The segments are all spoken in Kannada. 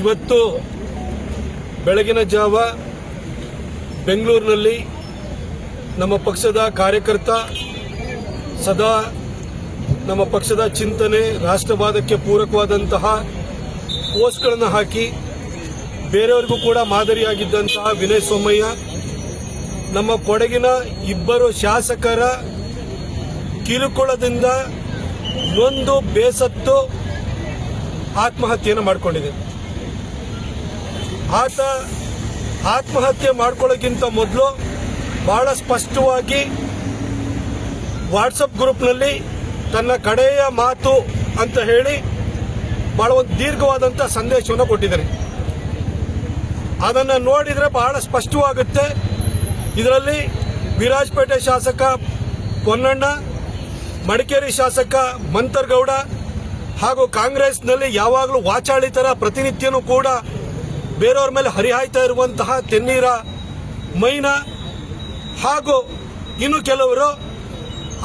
ಇವತ್ತು ಬೆಳಗಿನ ಜಾವ ಬೆಂಗಳೂರಿನಲ್ಲಿ ನಮ್ಮ ಪಕ್ಷದ ಕಾರ್ಯಕರ್ತ ಸದಾ ನಮ್ಮ ಪಕ್ಷದ ಚಿಂತನೆ ರಾಷ್ಟ್ರವಾದಕ್ಕೆ ಪೂರಕವಾದಂತಹ ಪೋಸ್ಟ್ಗಳನ್ನು ಹಾಕಿ ಬೇರೆಯವರಿಗೂ ಕೂಡ ಮಾದರಿಯಾಗಿದ್ದಂತಹ ವಿನಯ್ ಸೋಮಯ್ಯ ನಮ್ಮ ಕೊಡಗಿನ ಇಬ್ಬರು ಶಾಸಕರ ಕಿರುಕುಳದಿಂದ ನೊಂದು ಬೇಸತ್ತು ಆತ್ಮಹತ್ಯೆಯನ್ನು ಮಾಡಿಕೊಂಡಿದೆ. ಆತ ಆತ್ಮಹತ್ಯೆ ಮಾಡ್ಕೊಳ್ಳೋಕ್ಕಿಂತ ಮೊದಲು ಬಹಳ ಸ್ಪಷ್ಟವಾಗಿ ವಾಟ್ಸಪ್ ಗ್ರೂಪ್ನಲ್ಲಿ ತನ್ನ ಕಡೆಯ ಮಾತು ಅಂತ ಹೇಳಿ ಬಹಳ ಒಂದು ದೀರ್ಘವಾದಂಥ ಸಂದೇಶವನ್ನು ಕೊಟ್ಟಿದ್ದಾರೆ. ಅದನ್ನು ನೋಡಿದರೆ ಬಹಳ ಸ್ಪಷ್ಟವಾಗುತ್ತೆ. ಇದರಲ್ಲಿ ವಿರಾಜಪೇಟೆ ಶಾಸಕ ಪೊನ್ನಣ್ಣ, ಮಡಿಕೇರಿ ಶಾಸಕ ಮಂತರ್ಗೌಡ ಹಾಗೂ ಕಾಂಗ್ರೆಸ್ನಲ್ಲಿ ಯಾವಾಗಲೂ ವಾಚಾಳಿತರ ಪ್ರತಿನಿತ್ಯನೂ ಕೂಡ ಬೇರೆಯವ್ರ ಮೇಲೆ ಹರಿಹಾಯ್ತಾ ಇರುವಂತಹ ತೆನ್ನೀರ ಮೈನಾ ಹಾಗೂ ಇನ್ನು ಕೆಲವರು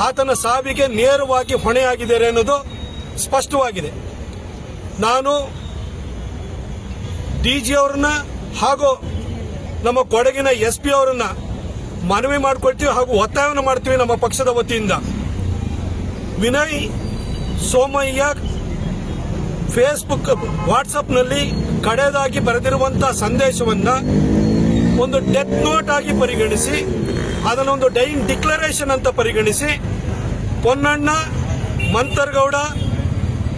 ಆತನ ಸಾವಿಗೆ ನೇರವಾಗಿ ಹೊಣೆಯಾಗಿದ್ದಾರೆ ಅನ್ನೋದು ಸ್ಪಷ್ಟವಾಗಿದೆ. ನಾನು ಡಿಜಿ ಅವರನ್ನ ಹಾಗೂ ನಮ್ಮ ಕೊಡಗಿನ SP ಅವರನ್ನ ಮನವಿ ಮಾಡಿಕೊಳ್ತೀವಿ ಹಾಗೂ ಒತ್ತಾಯವನ್ನು ಮಾಡ್ತೀವಿ. ನಮ್ಮ ಪಕ್ಷದ ವತಿಯಿಂದ ವಿನಯ್ ಸೋಮಯ್ಯ ಫೇಸ್ಬುಕ್ ವಾಟ್ಸಪ್ನಲ್ಲಿ ಕಡೆಯದಾಗಿ ಬರೆದಿರುವಂತಹ ಸಂದೇಶವನ್ನು ಒಂದು ಡೆತ್ ನೋಟ್ ಆಗಿ ಪರಿಗಣಿಸಿ, ಅದನ್ನೊಂದು ಡೈಯಿಂಗ್ ಡಿಕ್ಲರೇಷನ್ ಅಂತ ಪರಿಗಣಿಸಿ ಪೊನ್ನಣ್ಣ, ಮಂತರ್ಗೌಡ,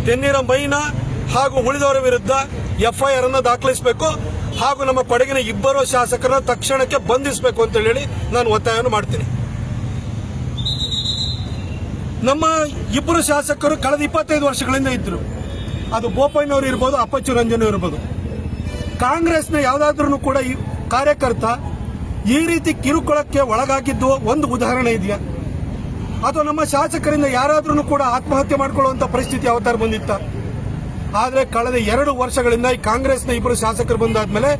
ತೆನ್ನೀರ ಮೈನಾ ಹಾಗೂ ಉಳಿದವರ ವಿರುದ್ಧ FIR ಅನ್ನು ದಾಖಲಿಸಬೇಕು ಹಾಗೂ ನಮ್ಮ ಕೊಡಗಿನ ಇಬ್ಬರು ಶಾಸಕರನ್ನ ತಕ್ಷಣಕ್ಕೆ ಬಂಧಿಸಬೇಕು ಅಂತ ಹೇಳಿ ನಾನು ಒತ್ತಾಯವನ್ನು ಮಾಡ್ತೀನಿ. ನಮ್ಮ ಇಬ್ಬರು ಶಾಸಕರು ಕಳೆದ 25 ವರ್ಷಗಳಿಂದ ಇದ್ರು. ಅದು ಬೋಪಯ್ಯನವರು ಇರ್ಬೋದು, ಅಪ್ಪಚ್ಚು ರಂಜನ್ ಇರ್ಬೋದು. ಕಾಂಗ್ರೆಸ್ನ ಯಾವುದಾದ್ರೂ ಕೂಡ ಈ ಕಾರ್ಯಕರ್ತ ಈ ರೀತಿ ಕಿರುಕುಳಕ್ಕೆ ಒಳಗಾಗಿದ್ದು ಒಂದು ಉದಾಹರಣೆ ಇದೆಯಾ? ಅಥವಾ ನಮ್ಮ ಶಾಸಕರಿಂದ ಯಾರಾದ್ರೂ ಕೂಡ ಆತ್ಮಹತ್ಯೆ ಮಾಡಿಕೊಳ್ಳುವಂತ ಪರಿಸ್ಥಿತಿ ಯಾವತ್ತಾರು ಬಂದಿತ್ತ? ಆದರೆ ಕಳೆದ 2 ವರ್ಷಗಳಿಂದ ಈ ಕಾಂಗ್ರೆಸ್ನ ಇಬ್ಬರು ಶಾಸಕರು ಬಂದಾದ್ಮೇಲೆ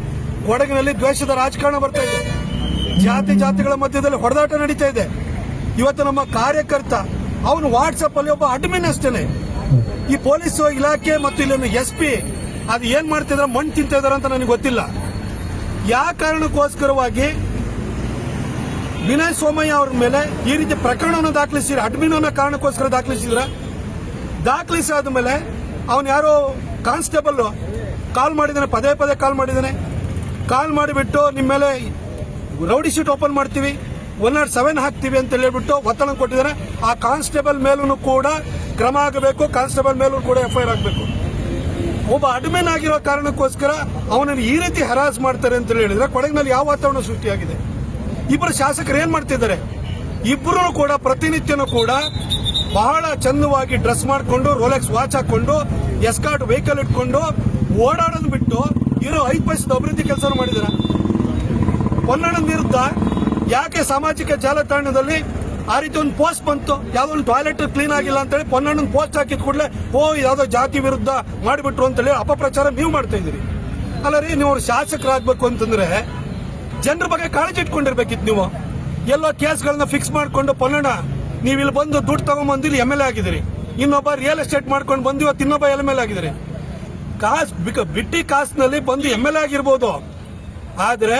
ಕೊಡಗಿನಲ್ಲಿ ದ್ವೇಷದ ರಾಜಕಾರಣ ಬರ್ತಾ ಇದೆ. ಜಾತಿಗಳ ಮಧ್ಯದಲ್ಲಿ ಹೊಡೆದಾಟ ನಡೀತಾ ಇದೆ. ಇವತ್ತು ನಮ್ಮ ಕಾರ್ಯಕರ್ತ ಅವನು ವಾಟ್ಸಪ್ ಅಲ್ಲಿ ಒಬ್ಬ ಅಡ್ಮಿನ್ ಅಷ್ಟೇನೆ. ಈ ಪೊಲೀಸ್ ಇಲಾಖೆ ಮತ್ತು ಇಲ್ಲೊಂದು SP ಅದು ಏನ್ ಮಾಡ್ತಿದ್ರ ಮಣ್ಣು ತಿಂತಿದಾರ ಅಂತ ನನಗೆ ಗೊತ್ತಿಲ್ಲ. ಯಾವ ಕಾರಣಕ್ಕೋಸ್ಕರವಾಗಿ ವಿನಯ್ ಸೋಮಯ್ಯ ಅವ್ರ ಮೇಲೆ ಈ ರೀತಿ ಪ್ರಕರಣವನ್ನು ದಾಖಲಿಸಿದ್ರೆ, ಅಡ್ಮಿನ್ ಅನ್ನೋ ಕಾರಣಕ್ಕೋಸ್ಕರ ದಾಖಲಿಸಾದ ಮೇಲೆ ಅವನು ಯಾರೋ ಕಾನ್ಸ್ಟೇಬಲ್ ಕಾಲ್ ಮಾಡಿದಾನೆ, ಪದೇ ಕಾಲ್ ಮಾಡಿದಾನೆ. ಕಾಲ್ ಮಾಡಿಬಿಟ್ಟು ನಿಮ್ಮ ಮೇಲೆ ರೌಡಿ ಶೀಟ್ ಓಪನ್ ಮಾಡ್ತೀವಿ, 107 ಹಾಕ್ತೀವಿ ಅಂತ ಹೇಳ್ಬಿಟ್ಟು ಒತ್ತಡ ಕೊಟ್ಟಿದ್ದಾರೆ. ಆ ಕಾನ್ಸ್ಟೇಬಲ್ ಮೇಲೂ ಕೂಡ ಕ್ರಮ ಆಗಬೇಕು, ಕಾನ್ಸ್ಟೇಬಲ್ ಮೇಲೂ ಕೂಡ FIR ಆಗಬೇಕು. ಒಬ್ಬ ಅಡ್ಮಿನ್ ಆಗಿರೋ ಕಾರಣಕ್ಕೋಸ್ಕರ ಅವನನ್ನು ಈ ರೀತಿ ಹರಾಸ್ ಮಾಡ್ತಾರೆ ಅಂತ ಹೇಳಿದ್ರೆ ಕೊಡಗಿನಲ್ಲಿ ಯಾವ ವಾತಾವರಣ ಸೃಷ್ಟಿಯಾಗಿದೆ? ಇಬ್ಬರು ಶಾಸಕರು ಏನ್ ಮಾಡ್ತಿದ್ದಾರೆ? ಇಬ್ಬರು ಕೂಡ ಪ್ರತಿನಿತ್ಯನೂ ಕೂಡ ಬಹಳ ಚಂದವಾಗಿ ಡ್ರೆಸ್ ಮಾಡಿಕೊಂಡು, ರೋಲೆಕ್ಸ್ ವಾಚ್ ಹಾಕೊಂಡು, ಎಸ್ಕಾರ್ಟ್ ವೆಹಿಕಲ್ ಇಟ್ಕೊಂಡು ಓಡಾಡೋದು ಬಿಟ್ಟು ಇರೋ 5 ಪೈಸದ ಅಭಿವೃದ್ಧಿ ಕೆಲಸ ಮಾಡಿದ್ದಾರೆ. ಪೊನ್ನಣ್ಣನ ವಿರುದ್ಧ ಯಾಕೆ ಸಾಮಾಜಿಕ ಜಾಲತಾಣದಲ್ಲಿ ಆ ರೀತಿ ಒಂದು ಪೋಸ್ಟ್ ಬಂತು? ಯಾವ್ದೋ ಒಂದು ಟಾಯ್ಲೆಟ್ ಕ್ಲೀನ್ ಆಗಿಲ್ಲ ಅಂತೇಳಿ ಪೊನ್ನಣ್ಣನ ಪೋಸ್ಟ್ ಹಾಕಿದ ಕೂಡಲೇ ಯಾವ್ದೋ ಜಾತಿ ವಿರುದ್ಧ ಮಾಡಿಬಿಟ್ರು ಅಂತೇಳಿ ಅಪಪ್ರಚಾರ ನೀವು ಮಾಡ್ತಾ ಇದ್ದೀರಿ. ಅಲ್ಲ ರೀ, ನೀವು ಶಾಸಕರಾಗಬೇಕು ಅಂತಂದ್ರೆ ಜನರ ಬಗ್ಗೆ ಕಾಳಜಿ ಇಟ್ಕೊಂಡಿರ್ಬೇಕಿತ್ತು. ನೀವು ಎಲ್ಲೋ ಕೇಸ್ಗಳನ್ನ ಫಿಕ್ಸ್ ಮಾಡ್ಕೊಂಡು ಪೊನ್ನಣ್ಣ ನೀವು ಇಲ್ಲಿ ಬಂದು ದುಡ್ಡು ತಗೊಂಡ್ಬಂದು ಇಲ್ಲಿ MLA ಆಗಿದ್ದೀರಿ, ಇನ್ನೊಬ್ಬ ರಿಯಲ್ ಎಸ್ಟೇಟ್ ಮಾಡ್ಕೊಂಡು ಬಂದು ಇವತ್ತು ಇನ್ನೊಬ್ಬ MLA ಆಗಿದ್ದೀರಿ. ಬಿಟ್ಟಿ ಕಾಸ್ನಲ್ಲಿ ಬಂದು MLA ಆಗಿರ್ಬೋದು, ಆದ್ರೆ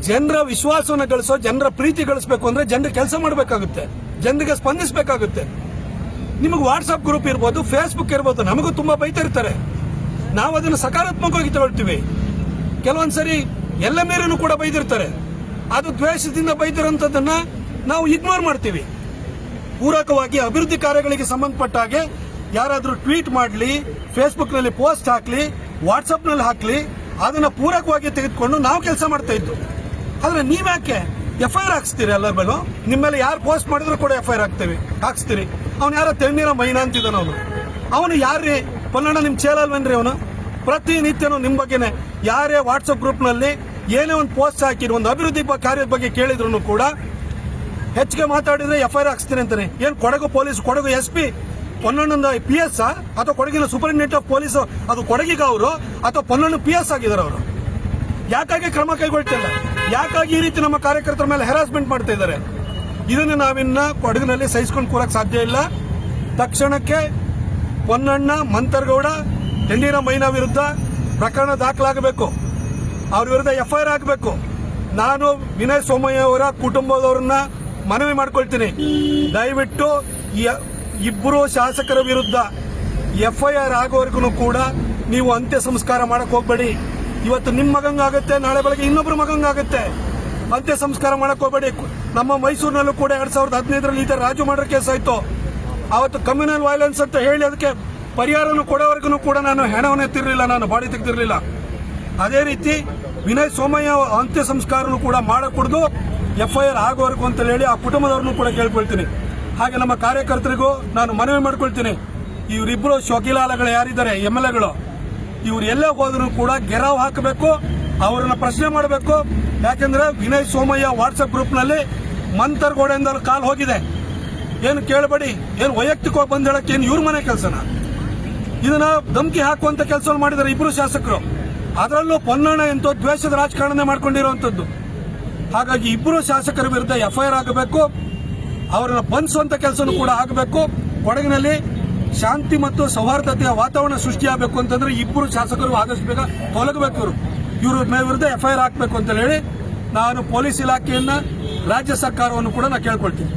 ಜನರ ವಿಶ್ವಾಸವನ್ನು ಗಳಿಸೋ, ಜನರ ಪ್ರೀತಿ ಗಳಿಸಬೇಕು ಅಂದ್ರೆ ಜನರ ಕೆಲಸ ಮಾಡಬೇಕಾಗುತ್ತೆ, ಜನರಿಗೆ ಸ್ಪಂದಿಸಬೇಕಾಗುತ್ತೆ. ನಿಮಗೆ ವಾಟ್ಸ್ಆಪ್ ಗ್ರೂಪ್ ಇರ್ಬೋದು, ಫೇಸ್ಬುಕ್ ಇರ್ಬೋದು, ನಮಗೂ ತುಂಬಾ ಬೈತಾ ಇರ್ತಾರೆ. ನಾವು ಅದನ್ನು ಸಕಾರಾತ್ಮಕವಾಗಿ ತಗೊಳ್ತೀವಿ. ಕೆಲವೊಂದ್ಸರಿ ಎಲ್ಲ ಮೇಲೂ ಕೂಡ ಬೈದಿರ್ತಾರೆ. ಅದು ದ್ವೇಷದಿಂದ ಬೈದಿರೋಂಥದ್ದನ್ನ ನಾವು ಇಗ್ನೋರ್ ಮಾಡ್ತೀವಿ. ಪೂರಕವಾಗಿ ಅಭಿವೃದ್ಧಿ ಕಾರ್ಯಗಳಿಗೆ ಸಂಬಂಧಪಟ್ಟ ಹಾಗೆ ಯಾರಾದ್ರೂ ಟ್ವೀಟ್ ಮಾಡಲಿ, ಫೇಸ್ಬುಕ್ನಲ್ಲಿ ಪೋಸ್ಟ್ ಹಾಕ್ಲಿ, ವಾಟ್ಸ್ಆಪ್ನಲ್ಲಿ ಹಾಕ್ಲಿ, ಅದನ್ನ ಪೂರಕವಾಗಿ ತೆಗೆದುಕೊಂಡು ನಾವು ಕೆಲಸ ಮಾಡ್ತಾ ಇದ್ದು. ಆದ್ರೆ ನೀವ್ಯಾಕೆ FIR ಹಾಕ್ಸ್ತೀರಿ? ಎಲ್ಲರ ಮೇಲೂ ನಿಮ್ಮ ಮೇಲೆ ಯಾರು ಪೋಸ್ಟ್ ಮಾಡಿದ್ರು ಕೂಡ FIR ಹಾಕ್ಸ್ತೀರಿ. ಅವ್ನು ಯಾರೋ ತೆನ್ನೀರ ಮೈನಾ ಅಂತಿದ್ದಾನ, ಅವನು ಯಾರೇ ಪೊನ್ನಣ್ಣ ನಿಮ್ ಚೇಲಲ್ವೇನ್ರಿ? ಅವನು ಪ್ರತಿನಿತ್ಯನೂ ನಿಮ್ ಬಗ್ಗೆನೆ ಯಾರೇ ವಾಟ್ಸ್ಆಪ್ ಗ್ರೂಪ್ನಲ್ಲಿ ಏನೇ ಒಂದು ಪೋಸ್ಟ್ ಹಾಕಿ ಒಂದು ಅಭಿವೃದ್ಧಿ ಕಾರ್ಯದ ಬಗ್ಗೆ ಕೇಳಿದ್ರು ಕೂಡ ಹೆಚ್ಚಿಗೆ ಮಾತಾಡಿದ್ರೆ FIR ಹಾಕ್ಸ್ತೀನಿ ಅಂತಾನೆ. ಏನ್ ಕೊಡಗು SP ಪೊನ್ನಣ್ಣನ PS ಅಥವಾ ಕೊಡಗಿನ ಸೂಪರಿಂಟೆಂಡೆಂಟ್ ಆಫ್ ಪೊಲೀಸ್ ಅದು ಕೊಡಗಿಗ ಅವರು ಅಥವಾ ಪೊನ್ನಣ್ಣ PS ಆಗಿದ್ದಾರೆ ಅವರು? ಯಾಕಾಗಿ ಕ್ರಮ ಕೈಗೊಳ್ತಿಲ್ಲ? ಯಾಕಾಗಿ ಈ ರೀತಿ ನಮ್ಮ ಕಾರ್ಯಕರ್ತರ ಮೇಲೆ ಹರಾಸ್ಮೆಂಟ್ ಮಾಡ್ತಾ ಇದ್ದಾರೆ? ಇದನ್ನು ನಾವಿನ್ನ ಕೊಡಗಿನಲ್ಲಿ ಸಹಿಸಿಕೊಂಡು ಕೂರಕ್ಕೆ ಸಾಧ್ಯ ಇಲ್ಲ. ತಕ್ಷಣಕ್ಕೆ ಪೊನ್ನಣ್ಣ, ಮಂತರ್ಗೌಡ, ತೆನ್ನೀರ ಮೈನಾ ವಿರುದ್ಧ ಪ್ರಕರಣ ದಾಖಲಾಗಬೇಕು, ಅವ್ರ ವಿರುದ್ಧ FIR ಆಗಬೇಕು. ನಾನು ವಿನಯ್ ಸೋಮಯ್ಯ ಅವರ ಕುಟುಂಬದವ್ರನ್ನ ಮನವಿ ಮಾಡ್ಕೊಳ್ತೀನಿ, ದಯವಿಟ್ಟು ಈ ಇಬ್ಬರು ಶಾಸಕರ ವಿರುದ್ಧ FIR ಆಗೋವರೆಗೂ ಕೂಡ ನೀವು ಅಂತ್ಯ ಸಂಸ್ಕಾರ ಮಾಡಕ್ ಹೋಗ್ಬೇಡಿ. ಇವತ್ತು ನಿಮ್ಮ ಮಗಂಗಾಗುತ್ತೆ, ನಾಳೆ ಬೆಳಗ್ಗೆ ಇನ್ನೊಬ್ರು ಮಗಂಗಾಗುತ್ತೆ. ಅಂತ್ಯ ಸಂಸ್ಕಾರ ಮಾಡಕ್ ಹೋಗ್ಬೇಡಿ. ನಮ್ಮ ಮೈಸೂರಿನಲ್ಲೂ ಕೂಡ 2015ರಲ್ಲಿ ಈ ತರ ರಾಜು ಮರ್ಡರ್ ಕೇಸ್ ಆಯ್ತು. ಅವತ್ತು ಕಮ್ಯುನಲ್ ವೈಲೆನ್ಸ್ ಅಂತ ಹೇಳಿ ಅದಕ್ಕೆ ಪರಿಹಾರನೂ ಕೊಡೋವರೆಗೂ ಕೂಡ ನಾನು ಹೆಣವನ್ನು ಎತ್ತಿರಲಿಲ್ಲ, ನಾನು ಬಾಡಿ ತೆಗೆದಿರಲಿಲ್ಲ. ಅದೇ ರೀತಿ ವಿನಯ್ ಸೋಮಯ್ಯ ಅಂತ್ಯ ಸಂಸ್ಕಾರನೂ ಕೂಡ ಮಾಡಕೂಡದು, FIR ಆಗೋವರೆಗೂ ಅಂತ ಹೇಳಿ ಆ ಕುಟುಂಬದವ್ರನ್ನೂ ಕೂಡ ಕೇಳ್ಕೊಳ್ತೀನಿ. ಹಾಗೆ ನಮ್ಮ ಕಾರ್ಯಕರ್ತರಿಗೂ ನಾನು ಮನವಿ ಮಾಡ್ಕೊಳ್ತೀನಿ, ಇವರಿಬ್ಬರು ಶೋಕಿಲಾಲಗಳು ಯಾರಿದ್ದಾರೆ MLAಗಳು, ಇವ್ರು ಎಲ್ಲೇ ಹೋದ್ರು ಕೂಡ ಗೆರಾವ್ ಹಾಕಬೇಕು, ಅವರನ್ನ ಪ್ರಶ್ನೆ ಮಾಡಬೇಕು. ಯಾಕೆಂದ್ರೆ ವಿನಯ್ ಸೋಮಯ್ಯ ವಾಟ್ಸ್ಆಪ್ ಗ್ರೂಪ್ನಲ್ಲಿ ಮಂತರ್ಗೋಡೆಯಿಂದ ಕಾಲ್ ಹೋಗಿದೆ. ಏನು ಕೇಳಬೇಡಿ, ಏನು ವೈಯಕ್ತಿಕವಾಗಿ ಬಂದ್ ಹೇಳಕ್ಕೆ ಏನು ಇವ್ರ ಮನೆ ಕೆಲಸನ? ಇದನ್ನ ಧಮಕಿ ಹಾಕುವಂತ ಕೆಲಸ ಮಾಡಿದ್ದಾರೆ ಇಬ್ರು ಶಾಸಕರು. ಅದರಲ್ಲೂ ಪೊನ್ನಣ್ಣ ಎಂತೋ ದ್ವೇಷದ ರಾಜಕಾರಣ ಮಾಡ್ಕೊಂಡಿರುವಂತದ್ದು. ಹಾಗಾಗಿ ಇಬ್ಬರು ಶಾಸಕರ ವಿರುದ್ಧ FIR ಆಗಬೇಕು, ಅವರನ್ನ ಬಂಧಿಸುವಂತ ಕೆಲಸನೂ ಕೂಡ ಆಗಬೇಕು. ಕೊಡಗಿನಲ್ಲಿ ಶಾಂತಿ ಮತ್ತು ಸೌಹಾರ್ದತೆಯ ವಾತಾವರಣ ಸೃಷ್ಟಿಯಾಗಬೇಕು ಅಂತಂದ್ರೆ ಇಬ್ಬರು ಶಾಸಕರು ಆದಷ್ಟು ಬೇಗ ತೊಲಗಬೇಕು. ಇವ್ರ ವಿರುದ್ಧ FIR ಹಾಕಬೇಕು ಅಂತ ಹೇಳಿ ನಾನು ಪೊಲೀಸ್ ಇಲಾಖೆಯನ್ನ, ರಾಜ್ಯ ಸರ್ಕಾರವನ್ನು ಕೂಡ ನಾನು ಕೇಳ್ಕೊಳ್ತೀನಿ.